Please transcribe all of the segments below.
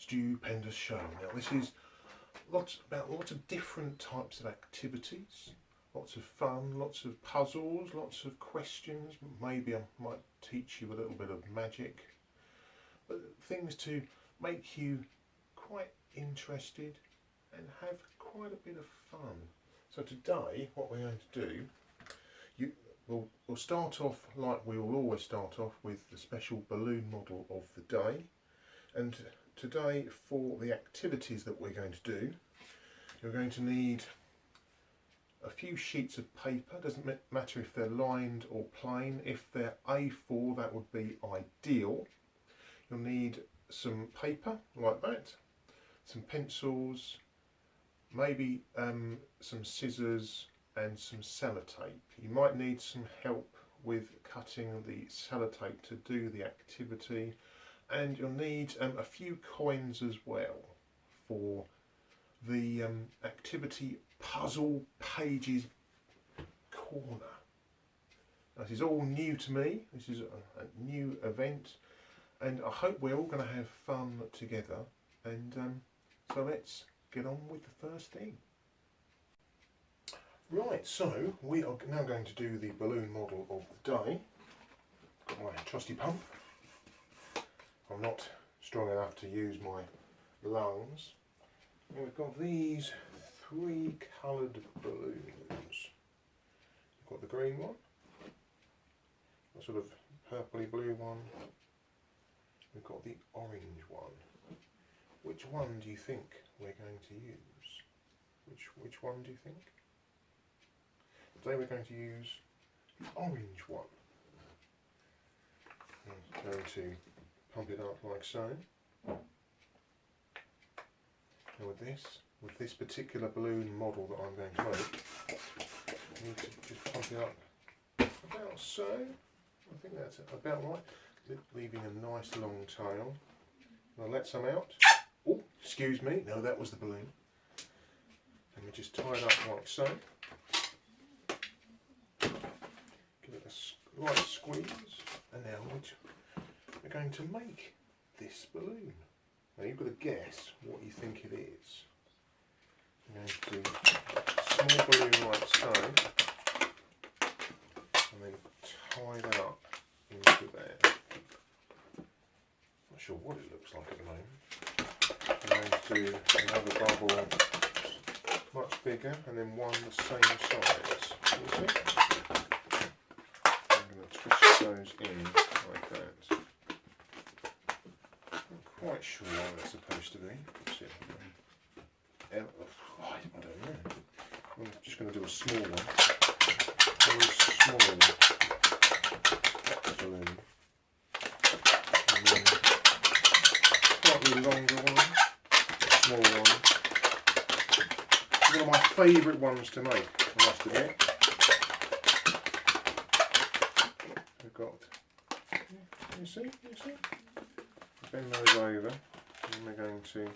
Stu Pendous Show. Now this is lots of different types of activities, lots of fun, lots of puzzles, lots of questions. Maybe I might teach you a little bit of magic, but things to make you quite interested and have quite a bit of fun. So today what we're going to do, we'll start off like we will always start off with the special balloon model of the day. And today, for the activities that we're going to do, you're going to need a few sheets of paper. Doesn't matter if they're lined or plain. If they're A4, that would be ideal. You'll need some paper like that, some pencils, maybe some scissors and some sellotape. You might need some help with cutting the sellotape to do the activity, and you'll need a few coins as well for the activity puzzle pages corner. This is all new to me. This is a new event, and I hope we're all going to have fun together. And so let's get on with the first thing. Right, so we are now going to do the balloon model of the day. Got my trusty pump. I'm not strong enough to use my lungs. And we've got these three coloured balloons. We've got the green one, a sort of purpley blue one. We've got the orange one. Which one do you think we're going to use? Which one do you think? Today we're going to use the orange one. I'm going to pump it up like so. Now with this particular balloon model that I'm going to make, I need to just pump it up about so. I think that's about right, leaving a nice long tail. I'll let some out. Oh, excuse me, no, that was the balloon. And we just tie it up like so. Give it a light squeeze, and now we're going to make this balloon. Now you've got to guess what you think it is. I'm going to do a small balloon like so, and then tie that up into there. Not sure what it looks like at the moment. I'm going to do another bubble much bigger, and then one the same size. You see? I'm going to twist those in like that. I'm quite sure what it's supposed to be. I don't know. I'm just going to do a small one. Very small balloon. And then slightly longer one. Small one. One of my favourite ones to make, I must admit. We've got, you see? Bend those over, and we're going to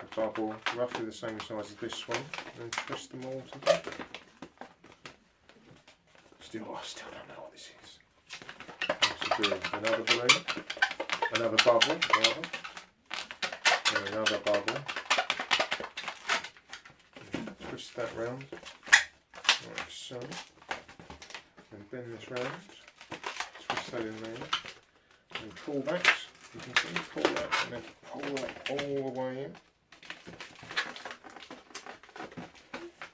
a bubble roughly the same size as this one, and twist them all together. I still don't know what this is. I'm going to do another balloon, another bubble, rather, and another bubble. And twist that round, like so, and bend this round. Twist that in there, and pull that, you can see, pull that, and then pull that all the way in.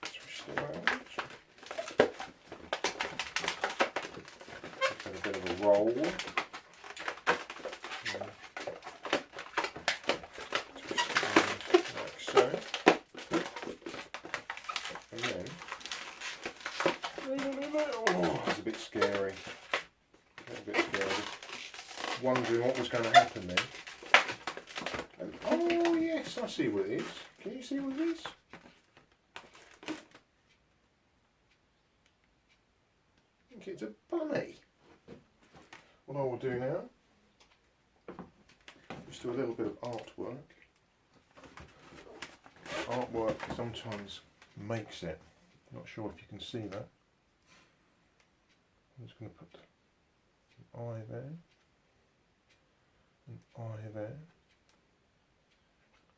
Twist it around. Give it a bit of a roll. Twist it around like so. And then, oh, that's a bit scary. A bit scared, wondering what was going to happen then. And, oh yes, I see what it is. Can you see what it is? I think it's a bunny. What I will do now, just do a little bit of artwork. Artwork sometimes makes it. Not sure if you can see that. I'm just going to put eye there. An eye there.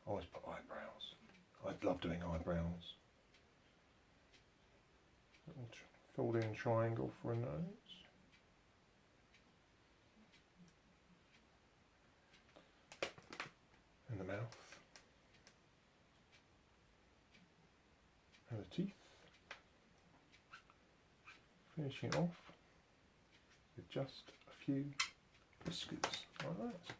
I always put eyebrows. I love doing eyebrows. Little filled in triangle for a nose. And the mouth. And the teeth. Finishing off with just a few whiskers like that.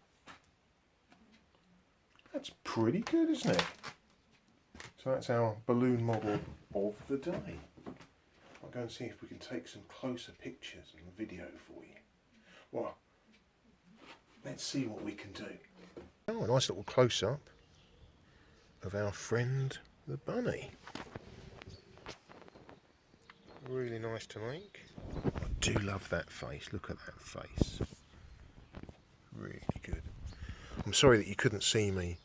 That's pretty good, isn't it? So that's our balloon model of the day. I'll go and see if we can take some closer pictures and video for you. Well, let's see what we can do. Oh, a nice little close-up of our friend the bunny. Really nice to make. I do love that face. Look at that face. Really good. I'm sorry that you couldn't see me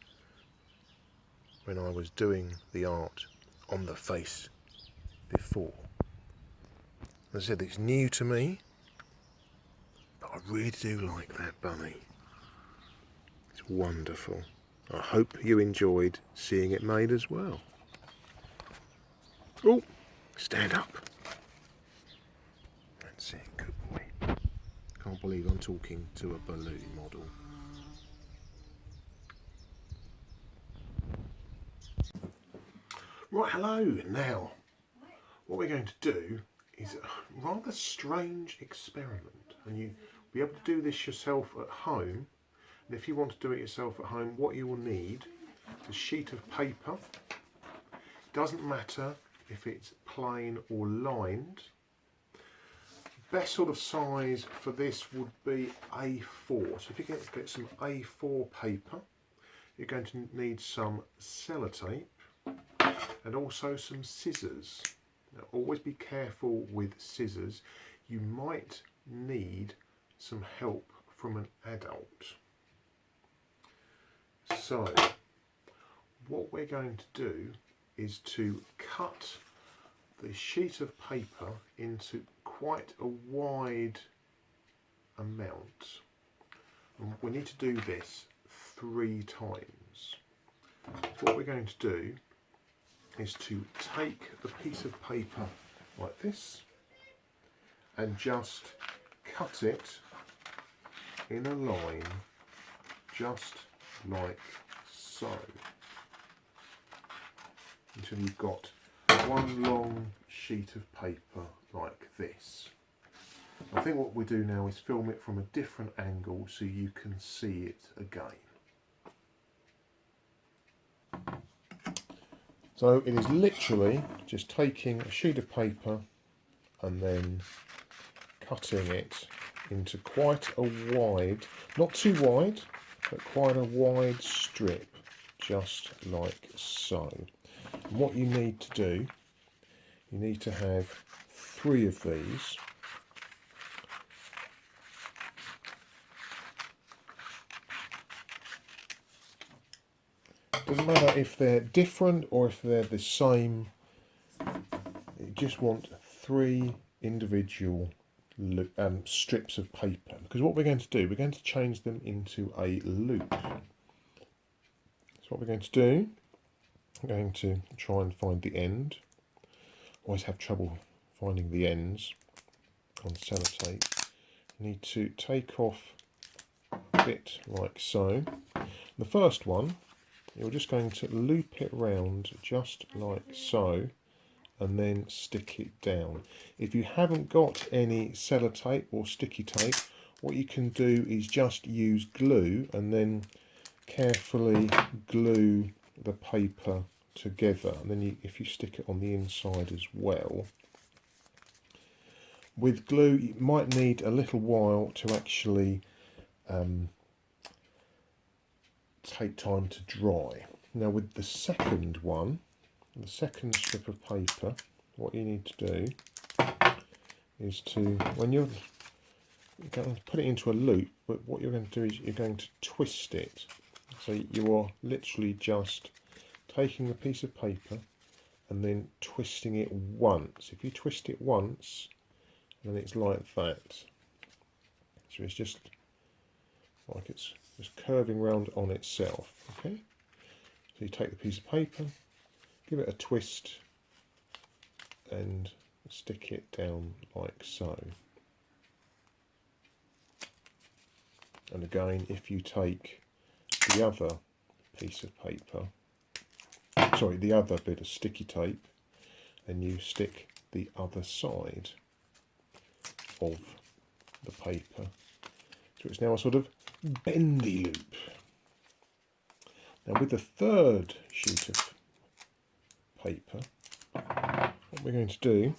when I was doing the art on the face before. As I said, it's new to me, but I really do like that bunny. It's wonderful. I hope you enjoyed seeing it made as well. Oh, stand up. That's it, good boy. Can't believe I'm talking to a balloon model. Right, hello. Now, what we're going to do is a rather strange experiment, and you'll be able to do this yourself at home. And if you want to do it yourself at home, what you will need is a sheet of paper. Doesn't matter if it's plain or lined. Best sort of size for this would be A4. So if you get some A4 paper, you're going to need some sellotape and also some scissors. Now, always be careful with scissors. You might need some help from an adult. So what we're going to do is to cut the sheet of paper into quite a wide amount, and we need to do this 3 times. So what we're going to do is to take the piece of paper like this and just cut it in a line just like so, until you've got one long sheet of paper like this. I think what we do now is film it from a different angle so you can see it again. So it is literally just taking a sheet of paper and then cutting it into quite a wide, not too wide, but quite a wide strip, just like so. And what you need to do, you need to have 3 of these. Doesn't matter if they're different or if they're the same. You just want 3 individual strips of paper, because what we're going to do, we're going to change them into a loop. So what we're going to do, I'm going to try and find the end. Always have trouble finding the ends on sellotape. You need to take off a bit like so. The first one, you're just going to loop it round just like so, and then stick it down. If you haven't got any sellotape or sticky tape, what you can do is just use glue and then carefully glue the paper together, and then if you stick it on the inside as well. With glue, you might need a little while to actually take time to dry. Now with the second one, the second strip of paper, what you need to do is to, when you're going to put it into a loop, but what you're going to do is you're going to twist it. So you are literally just taking a piece of paper and then twisting it once. If you twist it once, then it's like that. So it's just like it's just curving round on itself. Okay, so you take the piece of paper, give it a twist, and stick it down like so. And again, if you take the other piece of paper, sorry, the other bit of sticky tape, and you stick the other side of the paper, so it's now a sort of bendy loop. Now with the third sheet of paper, what we're going to do,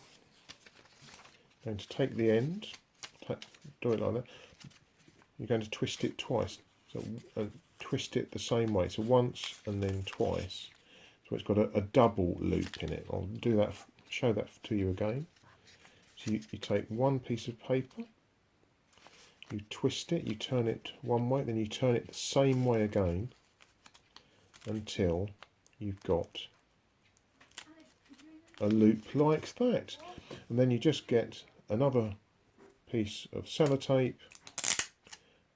we're going to take the end, do it like that. You're going to twist it twice, so twist it the same way, so once and then twice. So it's got a double loop in it. I'll do that, show that to you again. So you take one piece of paper, you twist it, you turn it one way, then you turn it the same way again until you've got a loop like that. And then you just get another piece of sellotape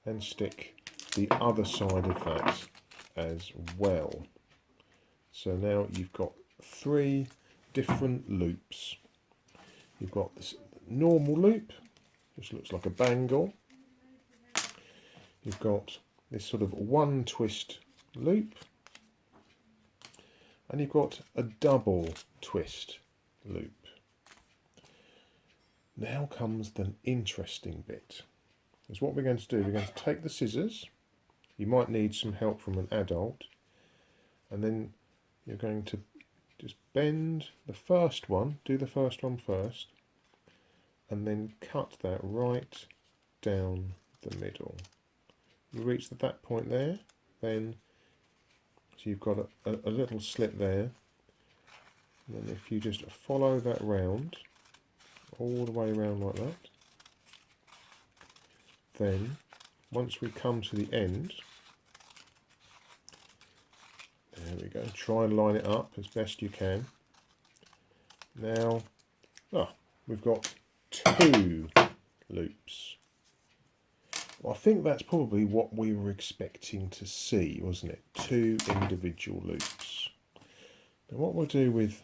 and stick the other side of that as well. So now you've got 3 different loops. You've got this normal loop, which looks like a bangle. You've got this sort of one twist loop, and you've got a double twist loop. Now comes the interesting bit. Is what we're going to do. We're going to take the scissors. You might need some help from an adult, and then you're going to just bend the first one, do the first one first, and then cut that right down the middle. You reach that point there, then so you've got a little slit there, and then if you just follow that round, all the way around like that, then once we come to the end, there we go, try and line it up as best you can. Now, we've got 2 loops. Well, I think that's probably what we were expecting to see, wasn't it? 2 individual loops. Now what we'll do with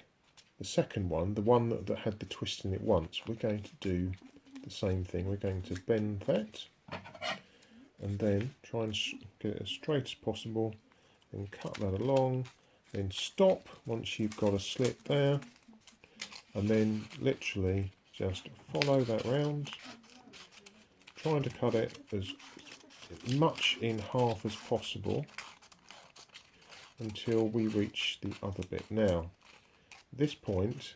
the second one, the one that had the twist in it once, we're going to do the same thing. We're going to bend that and then try and get it as straight as possible, then cut that along, then stop once you've got a slit there, and then literally just follow that round, trying to cut it as much in half as possible until we reach the other bit. Now, at this point,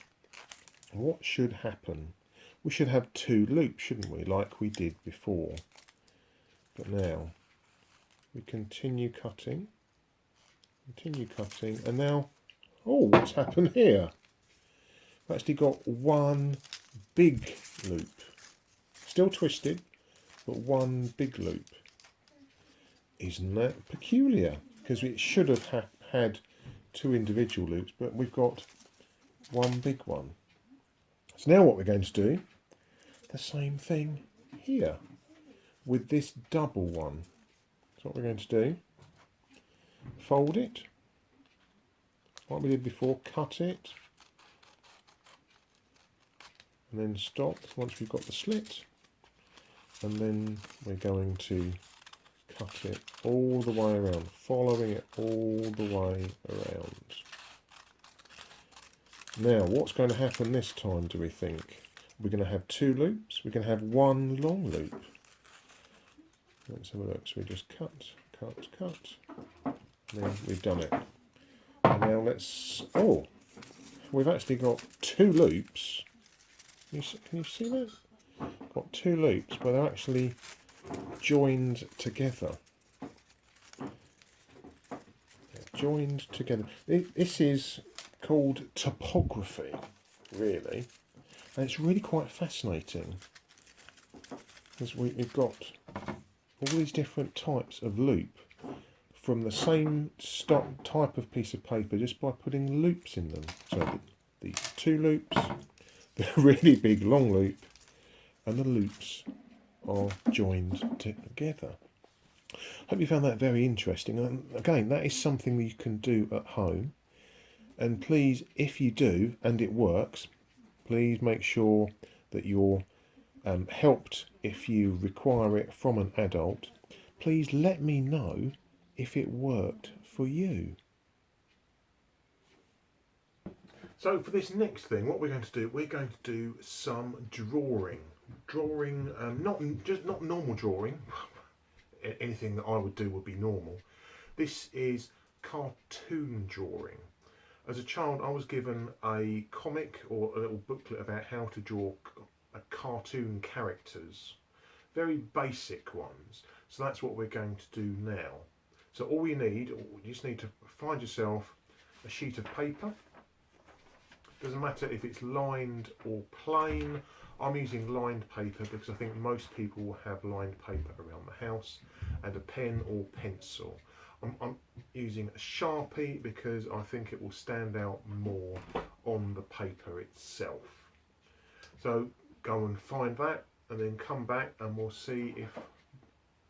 what should happen? We should have 2 loops, shouldn't we, like we did before. But now, we continue cutting, and now, oh, what's happened here? We've actually got one big loop, still twisted, but one big loop. Isn't that peculiar? Because it should have had 2 individual loops, but we've got one big one. So now what we're going to do, the same thing here with this double one. So what we're going to do, fold it, like we did before, cut it, and then stop once we've got the slit, and then we're going to cut it all the way around, following it all the way around. Now, what's going to happen this time, do we think? We're going to have 2 loops, we're going to have 1 long loop. Let's have a look. So we just cut, then we've done it. And now let's, we've actually got 2 loops. Can you see that? Got 2 loops, but they're actually joined together. Joined together. This is called topography, really, and it's really quite fascinating because we've got all these different types of loop from the same type of piece of paper just by putting loops in them. So these 2 loops, the really big long loop, and the loops are joined together. Hope you found that very interesting. And again, that is something that you can do at home. And please, if you do and it works, please make sure that you're helped if you require it from an adult. Please let me know if it worked for you. So for this next thing, what we're going to do some drawing. Drawing, not normal drawing. Anything that I would do would be normal. This is cartoon drawing. As a child, I was given a comic or a little booklet about how to draw cartoon characters, very basic ones. So that's what we're going to do now. So all you just need to find yourself a sheet of paper. Doesn't matter if it's lined or plain. I'm using lined paper because I think most people will have lined paper around the house, and a pen or pencil. I'm using a Sharpie because I think it will stand out more on the paper itself. So go and find that and then come back and we'll see if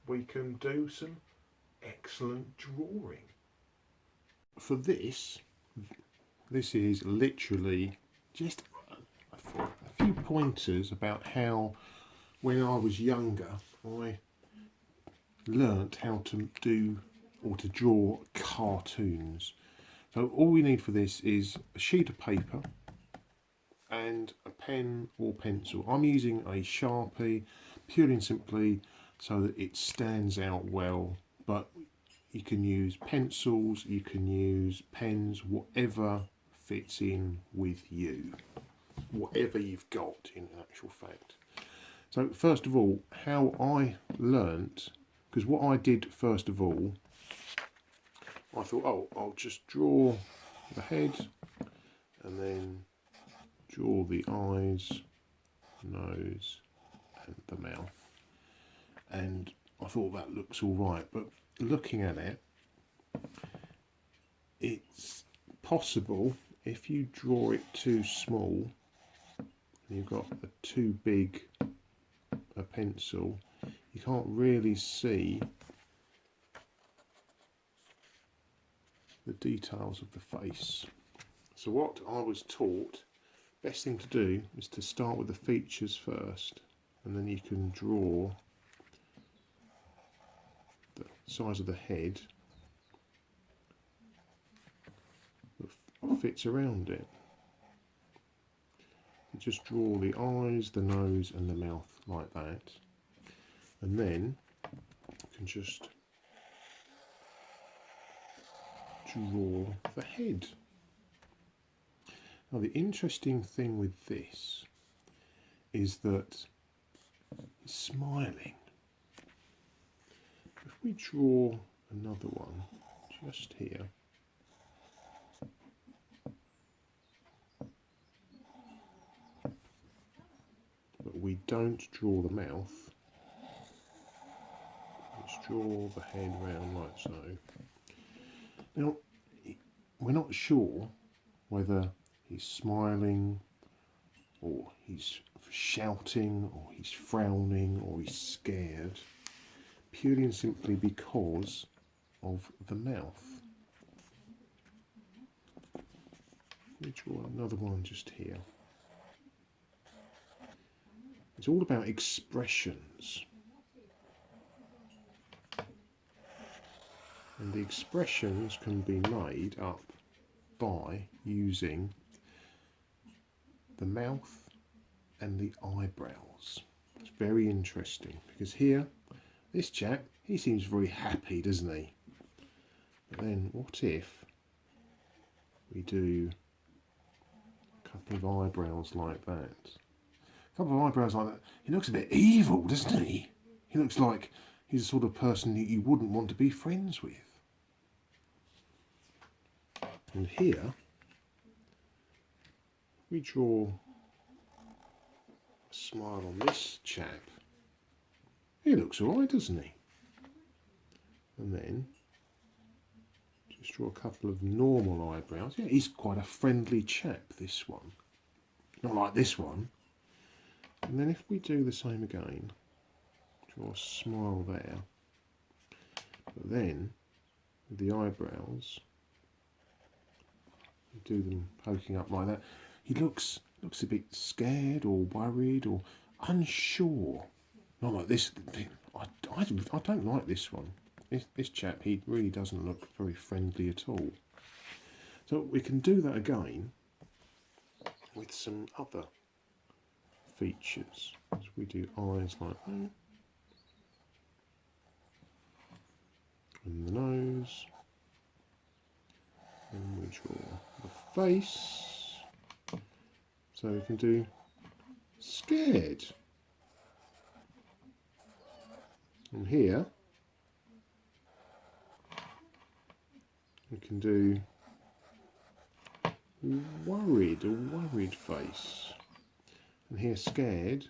we can do some excellent drawing. For this is literally just a few pointers about how, when I was younger, I learnt how to do or to draw cartoons. So all we need for this is a sheet of paper and a pen or pencil. I'm using a Sharpie purely and simply so that it stands out well, but you can use pencils, you can use pens, whatever fits in with you, whatever you've got in actual fact. So first of all, how I learnt, because what I did first of all, I thought, oh, I'll just draw the head and then draw the eyes, nose and the mouth. And I thought that looks all right, but looking at it, it's possible if you draw it too small and you've got a too big a pencil, you can't really see the details of the face. So what I was taught, best thing to do is to start with the features first, and then you can draw the size of the head that fits around it. You just draw the eyes, the nose and the mouth like that, and then you can just draw the head. Now the interesting thing with this is that he's smiling. If we draw another one just here, but we don't draw the mouth, let's draw the head round like so. Now we're not sure whether he's smiling or he's shouting or he's frowning or he's scared, purely and simply because of the mouth. Let me draw another one just here. It's all about expressions, and the expressions can be made up by using the mouth and the eyebrows. It's very interesting because here, this chap, he seems very happy, doesn't he? But then what if we do a couple of eyebrows like that? A couple of eyebrows like that. He looks a bit evil, doesn't he? He looks like he's the sort of person that you wouldn't want to be friends with. And here, we draw a smile on this chap. He looks alright, doesn't he? And then just draw a couple of normal eyebrows. Yeah, he's quite a friendly chap, this one. Not like this one. And then if we do the same again, draw a smile there. But then with the eyebrows, you do them poking up like that. He looks a bit scared or worried or unsure. Not like this. I don't like this one. This chap, he really doesn't look very friendly at all. So we can do that again with some other features. So we do eyes like that, and the nose, and we draw the face. So we can do scared. And here we can do worried, a worried face. And here scared.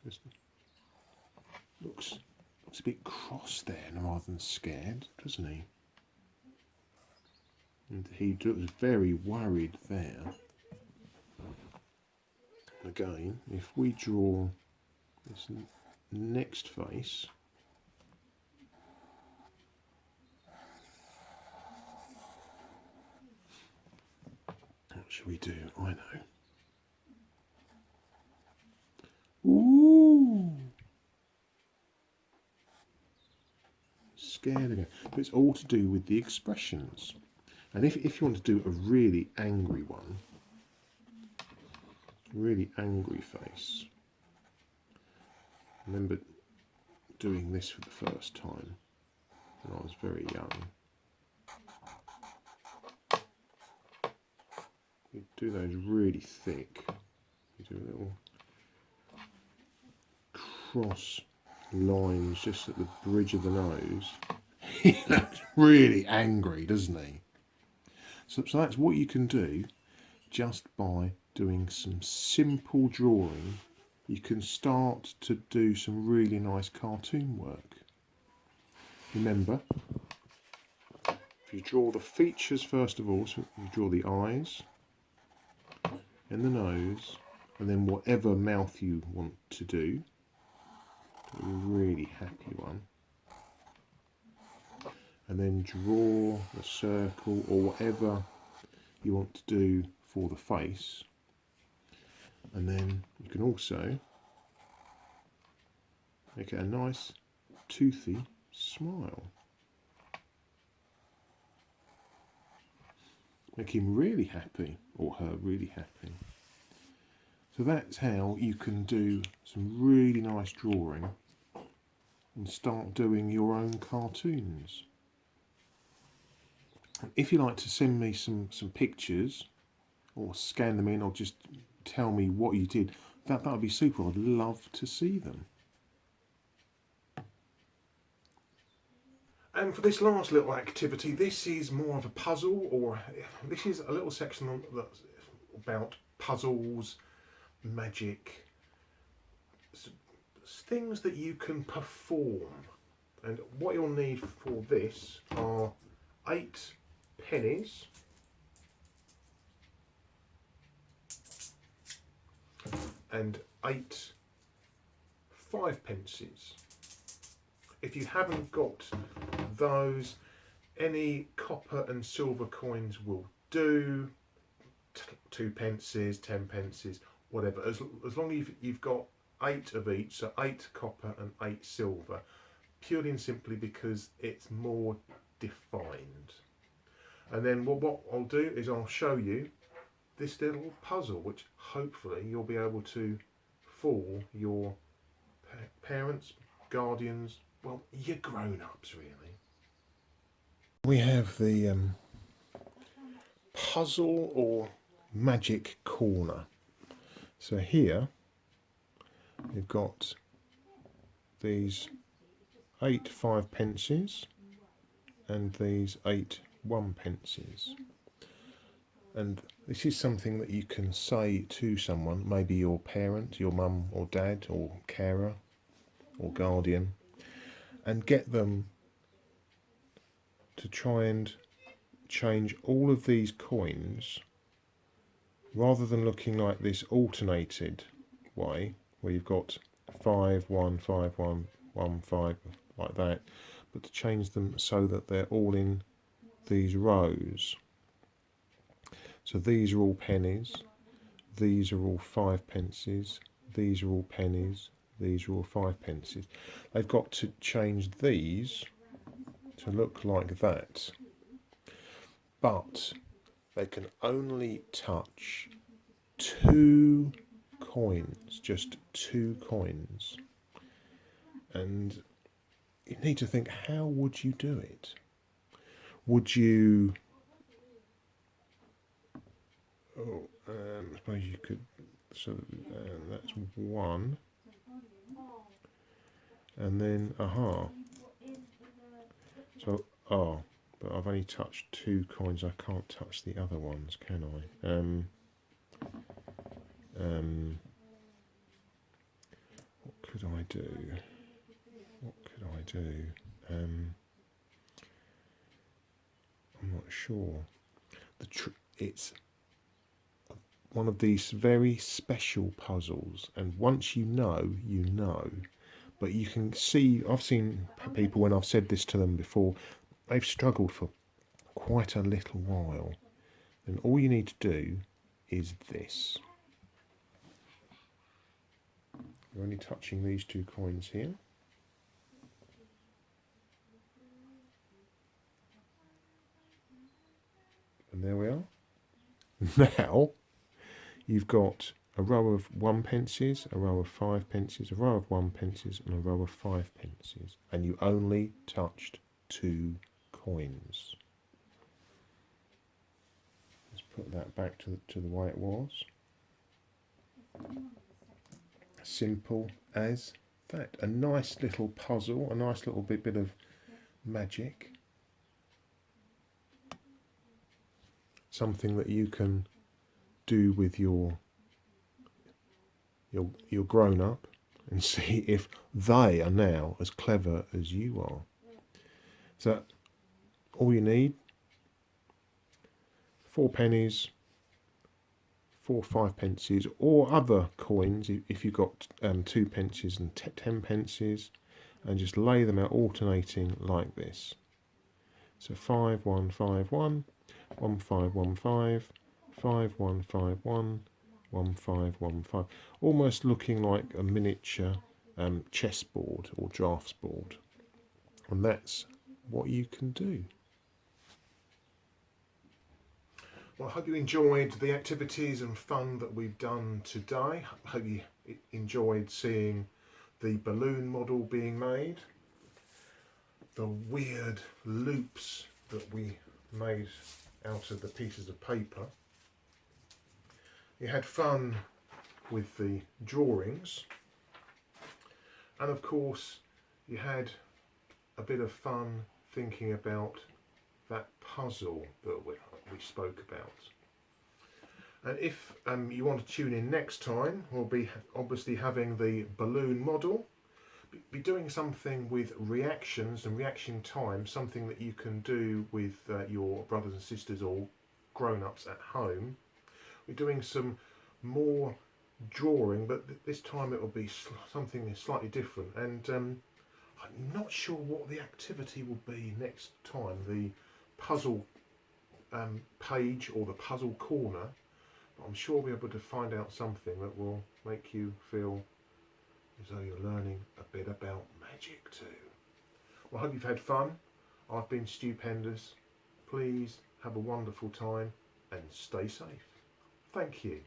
Just looks a bit cross there rather than scared, doesn't he? And he looks very worried there. Again, if we draw this next face, what should we do? I know. Ooh! Scared again. But it's all to do with the expressions. And if you want to do a really angry one, really angry face, I remember doing this for the first time when I was very young. You do those really thick. You do a little cross lines just at the bridge of the nose. He looks really angry, doesn't he? So that's what you can do just by doing some simple drawing. You can start to do some really nice cartoon work. Remember, if you draw the features first of all, so you draw the eyes and the nose, and then whatever mouth you want to do, a really happy one, and then draw a circle or whatever you want to do for the face, and then you can also make it a nice toothy smile. Make him really happy or her really happy. So that's how you can do some really nice drawing and start doing your own cartoons. If you like to send me some pictures or scan them in or just tell me what you did, that would be super. I'd love to see them. And for this last little activity, this is more of a puzzle, or this is a little section that's about puzzles, magic, things that you can perform. And what you'll need for this are 8 pennies, and 8 5-pences. If you haven't got those, any copper and silver coins will do. 2 pences, 10 pences, whatever. As long as you've got 8 of each, so 8 copper and 8 silver, purely and simply because it's more defined. And then what I'll do is I'll show you this little puzzle, which hopefully you'll be able to fool your parents, guardians, well, your grown-ups really. We have the puzzle or magic corner. So here we've got these 8 5-pences and these 8 1-pences. And this is something that you can say to someone, maybe your parent, your mum or dad or carer or guardian, and get them to try and change all of these coins, rather than looking like this alternated way where you've got 5 1 5 1 1 5 like that, but to change them so that they're all in these rows. So these are all pennies, these are all 5 pences, these are all pennies, these are all 5 pences. They've got to change these to look like that, but they can only touch 2 coins, just 2 coins. And you need to think, how would you do it? Would you... I suppose you could... So that's 1. And then, So, but I've only touched 2 coins. I can't touch the other ones, can I? What could I do? I'm not sure. It's one of these very special puzzles, and once you know, you know. But you can see, I've seen people when I've said this to them before, they've struggled for quite a little while. And all you need to do is this. You're only touching these 2 coins here. And there we are. Now, you've got a row of 1 pences, a row of 5 pences, a row of 1 pences, and a row of 5 pences. And you only touched 2 coins. Let's put that back to the way it was. Simple as that. A nice little puzzle, a nice little bit of magic. Something that you can do with your grown-up and see if they are now as clever as you are. So all you need, 4 pennies, 4 5 pences, or other coins if you've got 2 pences and 10 pences, and just lay them out alternating like this. So 5 1 5 1, 1 5 1 5, 5 1 5 1, 1 5 1 5, almost looking like a miniature chessboard or drafts board, and that's what you can do. Well, I hope you enjoyed the activities and fun that we've done today. I hope you enjoyed seeing the balloon model being made, the weird loops that we made out of the pieces of paper. You had fun with the drawings, and of course you had a bit of fun thinking about that puzzle that we spoke about. And if you want to tune in next time, we'll be obviously having the balloon model, be doing something with reactions and reaction time, something that you can do with your brothers and sisters or grown-ups at home. We're doing some more drawing, but this time it will be something slightly different, and I'm not sure what the activity will be next time, the puzzle page or the puzzle corner, but I'm sure we'll be able to find out something that will make you feel as though you're learning a bit about magic too. Well, I hope you've had fun. I've been Stu Pendous. Please have a wonderful time and stay safe. Thank you.